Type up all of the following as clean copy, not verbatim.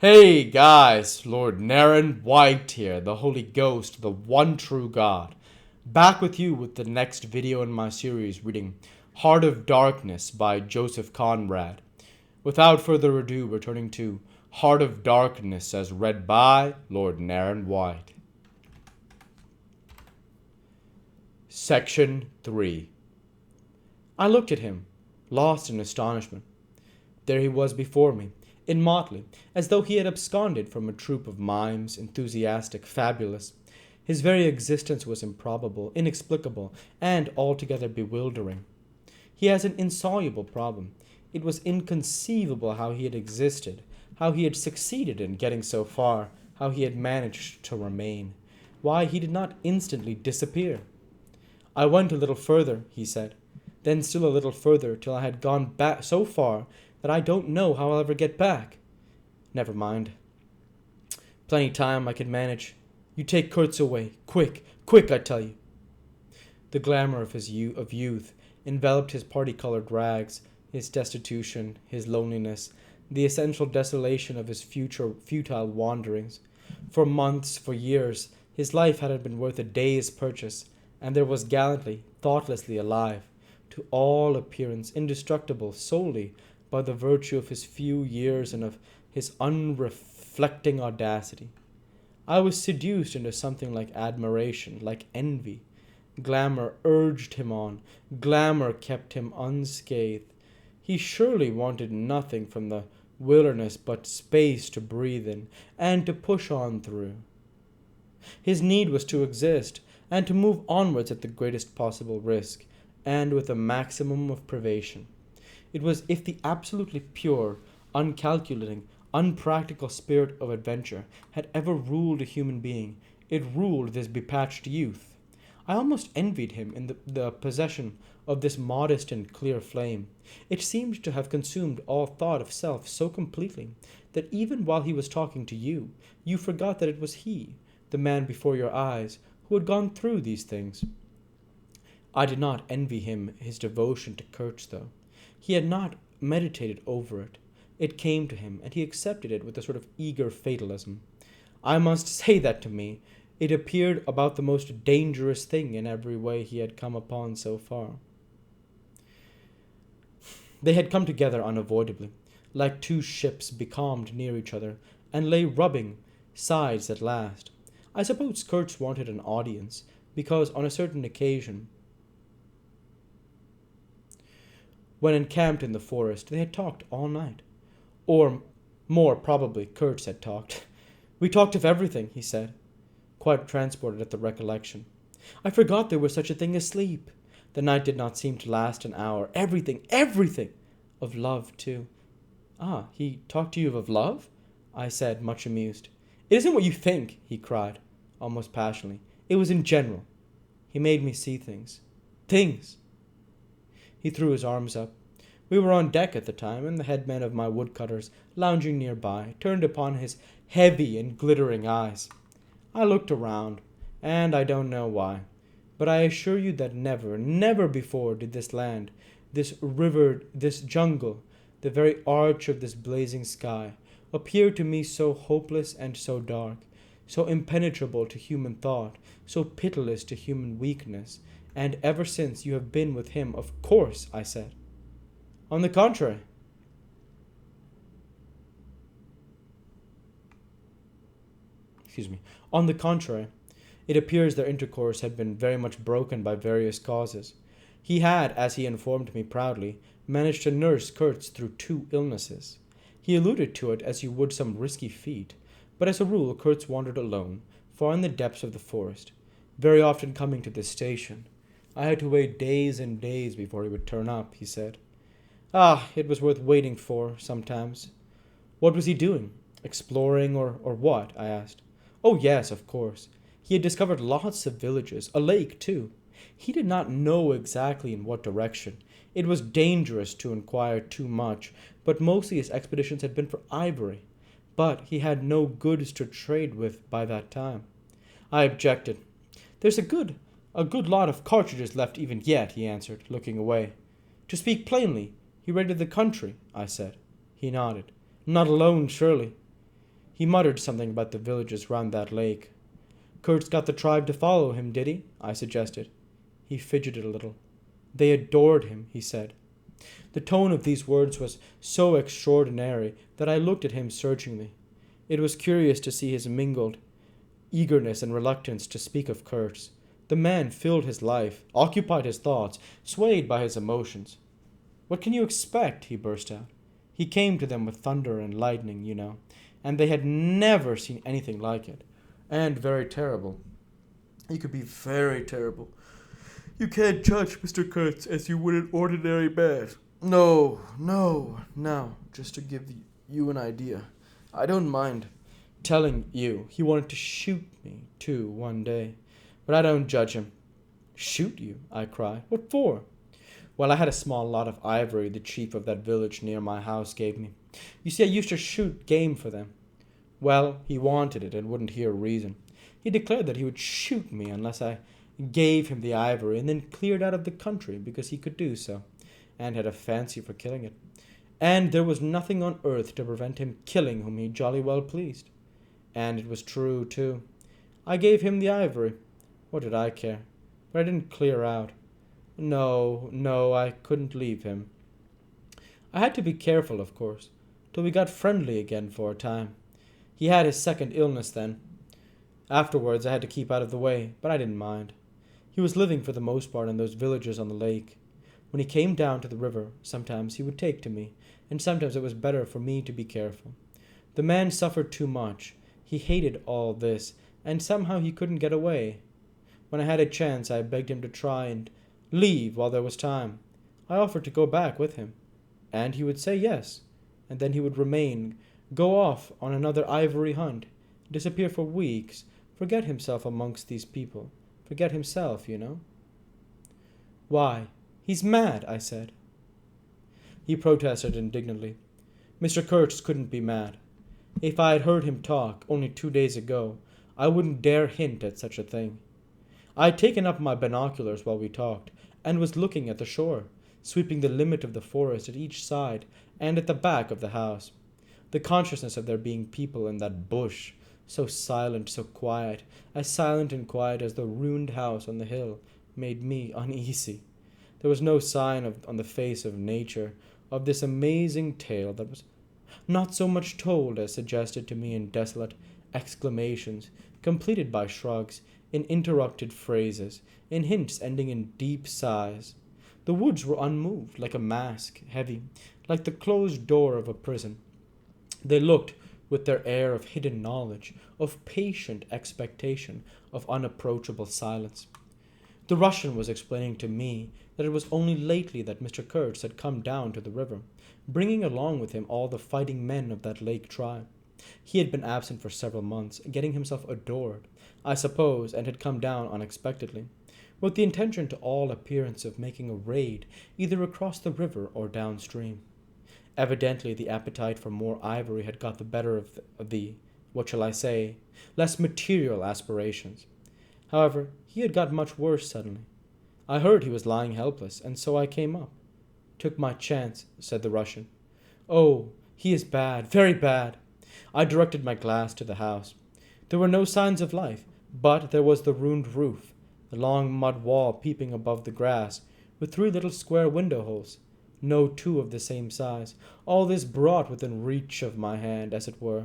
Hey guys, Lord Naren White here, the Holy Ghost, the one true God. Back with you with the next video in my series reading Heart of Darkness by Joseph Conrad. Without further ado, returning to Heart of Darkness as read by Lord Naren White. Section 3. I looked at him, lost in astonishment. There he was before me, in motley, as though he had absconded from a troupe of mimes, enthusiastic, fabulous. His very existence was improbable, inexplicable, and altogether bewildering. He has an insoluble problem. It was inconceivable how he had existed, how he had succeeded in getting so far, how he had managed to remain, why he did not instantly disappear. I went a little further, he said, then still a little further, till I had gone back so far that I don't know how I'll ever get back. Never mind. Plenty time I can manage. You take Kurtz away. Quick, quick, I tell you. The glamour of his youth enveloped his party-colored rags, his destitution, his loneliness, the essential desolation of his futile wanderings. For months, for years, his life hadn't been worth a day's purchase, and there was gallantly, thoughtlessly alive, to all appearance indestructible solely by the virtue of his few years and of his unreflecting audacity. I was seduced into something like admiration, like envy. Glamour urged him on. Glamour kept him unscathed. He surely wanted nothing from the wilderness but space to breathe in and to push on through. His need was to exist and to move onwards at the greatest possible risk and with a maximum of privation. It was as if the absolutely pure, uncalculating, unpractical spirit of adventure had ever ruled a human being. It ruled this bepatched youth. I almost envied him in the possession of this modest and clear flame. It seemed to have consumed all thought of self so completely that even while he was talking to you, you forgot that it was he, the man before your eyes, who had gone through these things. I did not envy him his devotion to Kurtz, though. He had not meditated over it. It came to him, and he accepted it with a sort of eager fatalism. I must say that to me, it appeared about the most dangerous thing in every way he had come upon so far. They had come together unavoidably, like two ships becalmed near each other, and lay rubbing sides at last. I suppose Kurtz wanted an audience, because on a certain occasion, when encamped in the forest, they had talked all night. Or, more probably, Kurtz had talked. We talked of everything, he said, quite transported at the recollection. I forgot there was such a thing as sleep. The night did not seem to last an hour. Everything, everything! Of love, too. Ah, he talked to you of love? I said, much amused. It isn't what you think, he cried, almost passionately. It was in general. He made me see things. Things! He threw his arms up. We were on deck at the time, and the headman of my woodcutters, lounging nearby, turned upon his heavy and glittering eyes. I looked around, and I don't know why, but I assure you that never, never before did this land, this river, this jungle, the very arch of this blazing sky, appear to me so hopeless and so dark, so impenetrable to human thought, so pitiless to human weakness. And ever since you have been with him, of course, I said. On the contrary. On the contrary, it appears their intercourse had been very much broken by various causes. He had, as he informed me proudly, managed to nurse Kurtz through 2 illnesses. He alluded to it as you would some risky feat, but as a rule Kurtz wandered alone, far in the depths of the forest, very often coming to this station. I had to wait days and days before he would turn up, he said. Ah, it was worth waiting for, sometimes. What was he doing? Exploring or what? I asked. Oh, yes, of course. He had discovered lots of villages, a lake, too. He did not know exactly in what direction. It was dangerous to inquire too much, but mostly his expeditions had been for ivory. But he had no goods to trade with by that time. I objected. There's a good lot of cartridges left even yet, he answered, looking away. To speak plainly, he raided the country, I said. He nodded. Not alone, surely. He muttered something about the villages round that lake. Kurt's got the tribe to follow him, did he? I suggested. He fidgeted a little. They adored him, he said. The tone of these words was so extraordinary that I looked at him searchingly. It was curious to see his mingled eagerness and reluctance to speak of Kurt's. The man filled his life, occupied his thoughts, swayed by his emotions. What can you expect? He burst out. He came to them with thunder and lightning, you know, and they had never seen anything like it. And very terrible. He could be very terrible. You can't judge Mr. Kurtz as you would an ordinary man. No. Just to give you an idea. I don't mind telling you he wanted to shoot me, too, one day. But I don't judge him. Shoot you? I cried. What for? Well, I had a small lot of ivory the chief of that village near my house gave me. You see, I used to shoot game for them. Well, he wanted it and wouldn't hear reason. He declared that he would shoot me unless I gave him the ivory and then cleared out of the country because he could do so, and had a fancy for killing it. And there was nothing on earth to prevent him killing whom he jolly well pleased. And it was true, too. I gave him the ivory. What did I care? But I didn't clear out. No, I couldn't leave him. I had to be careful, of course, till we got friendly again for a time. He had his second illness then. Afterwards I had to keep out of the way, but I didn't mind. He was living for the most part in those villages on the lake. When he came down to the river, sometimes he would take to me, and sometimes it was better for me to be careful. The man suffered too much. He hated all this, and somehow he couldn't get away. When I had a chance, I begged him to try and leave while there was time. I offered to go back with him, and he would say yes, and then he would remain, go off on another ivory hunt, disappear for weeks, forget himself amongst these people, forget himself, you know. Why, he's mad, I said. He protested indignantly. Mr. Kurtz couldn't be mad. If I had heard him talk only 2 days ago, I wouldn't dare hint at such a thing. I had taken up my binoculars while we talked, and was looking at the shore, sweeping the limit of the forest at each side and at the back of the house. The consciousness of there being people in that bush, so silent, so quiet, as silent and quiet as the ruined house on the hill, made me uneasy. There was no sign on the face of nature of this amazing tale that was not so much told as suggested to me in desolate exclamations, completed by shrugs, in interrupted phrases, in hints ending in deep sighs. The woods were unmoved, like a mask, heavy, like the closed door of a prison. They looked with their air of hidden knowledge, of patient expectation, of unapproachable silence. The Russian was explaining to me that it was only lately that Mr. Kurtz had come down to the river, bringing along with him all the fighting men of that lake tribe. He had been absent for several months, getting himself adored, I suppose, and had come down unexpectedly, with the intention to all appearance of making a raid either across the river or downstream. Evidently the appetite for more ivory had got the better of the, what shall I say, less material aspirations. However, he had got much worse suddenly. I heard he was lying helpless, and so I came up. Took my chance, said the Russian. Oh, he is bad, very bad. I directed my glass to the house. There were no signs of life, but there was the ruined roof, the long mud wall peeping above the grass, with 3 little square window holes, no 2 of the same size, all this brought within reach of my hand, as it were.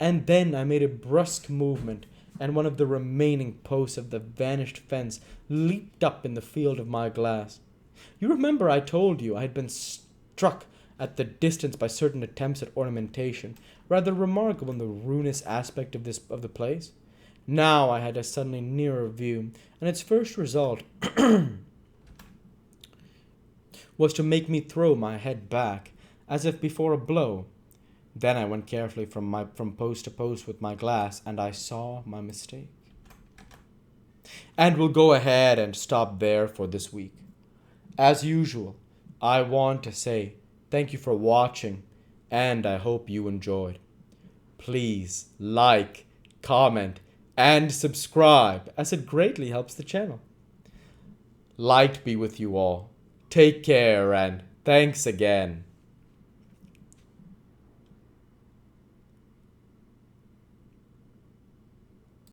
And then I made a brusque movement, and one of the remaining posts of the vanished fence leaped up in the field of my glass. You remember I told you I had been struck at the distance by certain attempts at ornamentation, rather remarkable in the ruinous aspect of the place? Now I had a suddenly nearer view, and its first result was to make me throw my head back, as if before a blow. Then I went carefully from post to post with my glass, and I saw my mistake. And we'll go ahead and stop there for this week. As usual, I want to say thank you for watching, and I hope you enjoyed. Please like, comment, and subscribe, as it greatly helps the channel. Light be with you all. Take care, and thanks again.